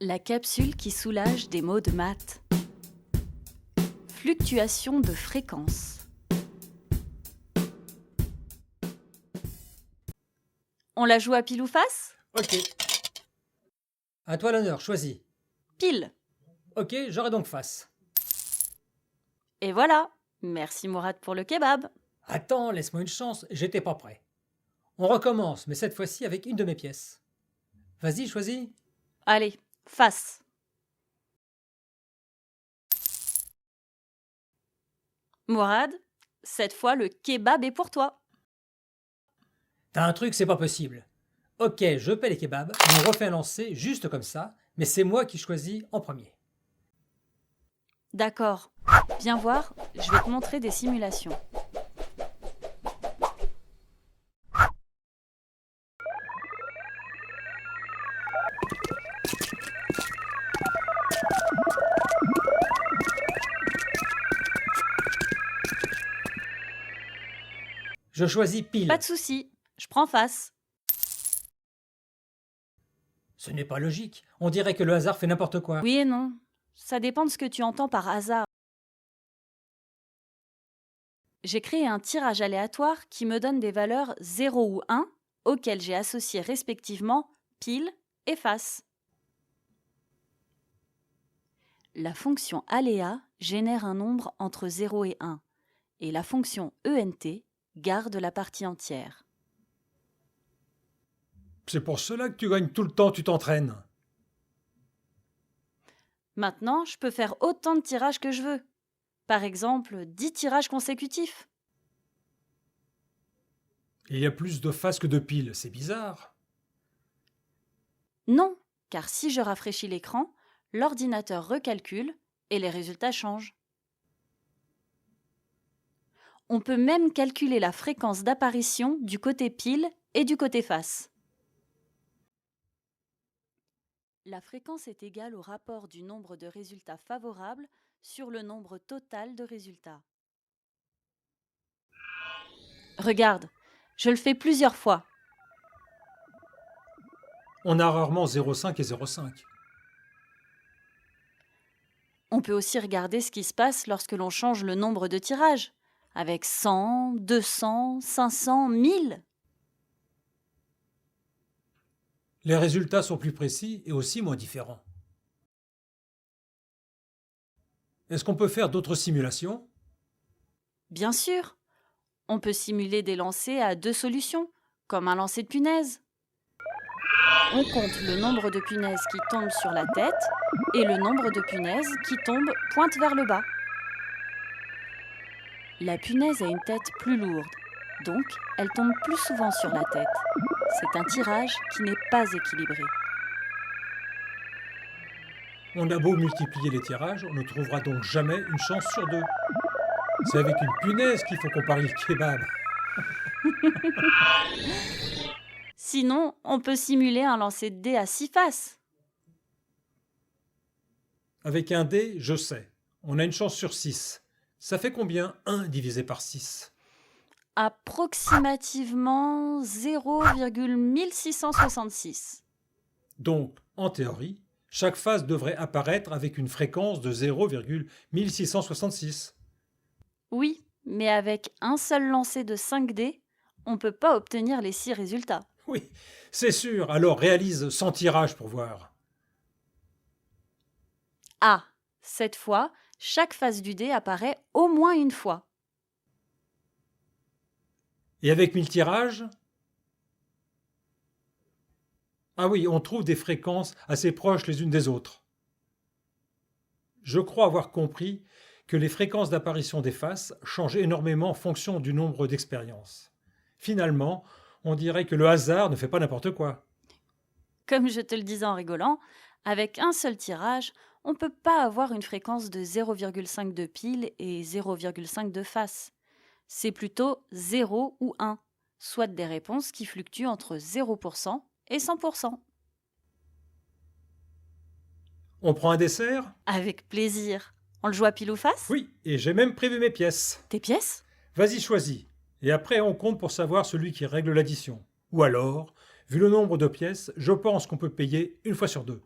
La capsule qui soulage des maux de maths. Fluctuation de fréquence. On la joue à pile ou face? Ok. À toi l'honneur, choisis. Pile. Ok, j'aurai donc face. Et voilà. Merci Mourad pour le kebab. Attends, laisse-moi une chance, j'étais pas prêt. On recommence, mais cette fois-ci avec une de mes pièces. Vas-y, choisis. Allez, face. Mourad, cette fois le kebab est pour toi. T'as un truc, c'est pas possible. Ok, je paie les kebabs, on refait un lancer juste comme ça, mais c'est moi qui choisis en premier. D'accord. Viens voir, je vais te montrer des simulations. Je choisis pile. Pas de souci, je prends face. Ce n'est pas logique. On dirait que le hasard fait n'importe quoi. Oui et non. Ça dépend de ce que tu entends par hasard. J'ai créé un tirage aléatoire qui me donne des valeurs 0 ou 1 auxquelles j'ai associé respectivement pile et face. La fonction aléa génère un nombre entre 0 et 1 et la fonction ENT garde la partie entière. C'est pour cela que tu gagnes tout le temps, tu t'entraînes. Maintenant, je peux faire autant de tirages que je veux. Par exemple, 10 tirages consécutifs. Il y a plus de faces que de piles, c'est bizarre. Non, car si je rafraîchis l'écran, l'ordinateur recalcule et les résultats changent. On peut même calculer la fréquence d'apparition du côté pile et du côté face. La fréquence est égale au rapport du nombre de résultats favorables sur le nombre total de résultats. Regarde, je le fais plusieurs fois. On a rarement 0,5 et 0,5. On peut aussi regarder ce qui se passe lorsque l'on change le nombre de tirages, avec 100, 200, 500, 1000. Les résultats sont plus précis et aussi moins différents. Est-ce qu'on peut faire d'autres simulations? Bien sûr, on peut simuler des lancers à 2 solutions, comme un lancer de punaise. On compte le nombre de punaises qui tombent sur la tête et le nombre de punaises qui tombent pointe vers le bas. La punaise a une tête plus lourde, donc elle tombe plus souvent sur la tête. C'est un tirage qui n'est pas équilibré. On a beau multiplier les tirages, on ne trouvera donc jamais une chance sur deux. C'est avec une punaise qu'il faut comparer le kebab. Sinon, on peut simuler un lancer de dés à 6 faces. Avec un dé, je sais. On a une chance sur 6. Ça fait combien 1 divisé par 6? Approximativement 0,1666. Donc, en théorie, chaque phase devrait apparaître avec une fréquence de 0,1666. Oui, mais avec un seul lancer de 5 dés, on ne peut pas obtenir les 6 résultats. Oui, c'est sûr. Alors réalise 100 tirages pour voir. Ah, cette fois, chaque face du dé apparaît au moins une fois. Et avec 1000 tirages? Ah oui, on trouve des fréquences assez proches les unes des autres. Je crois avoir compris que les fréquences d'apparition des faces changent énormément en fonction du nombre d'expériences. Finalement, on dirait que le hasard ne fait pas n'importe quoi. Comme je te le disais en rigolant, avec un seul tirage, on ne peut pas avoir une fréquence de 0,5 de pile et 0,5 de face. C'est plutôt 0 ou 1, soit des réponses qui fluctuent entre 0% et 100%. On prend un dessert? Avec plaisir. On le joue à pile ou face? Oui, et j'ai même prévu mes pièces. Tes pièces? Vas-y, choisis. Et après, on compte pour savoir celui qui règle l'addition. Ou alors, vu le nombre de pièces, je pense qu'on peut payer une fois sur deux.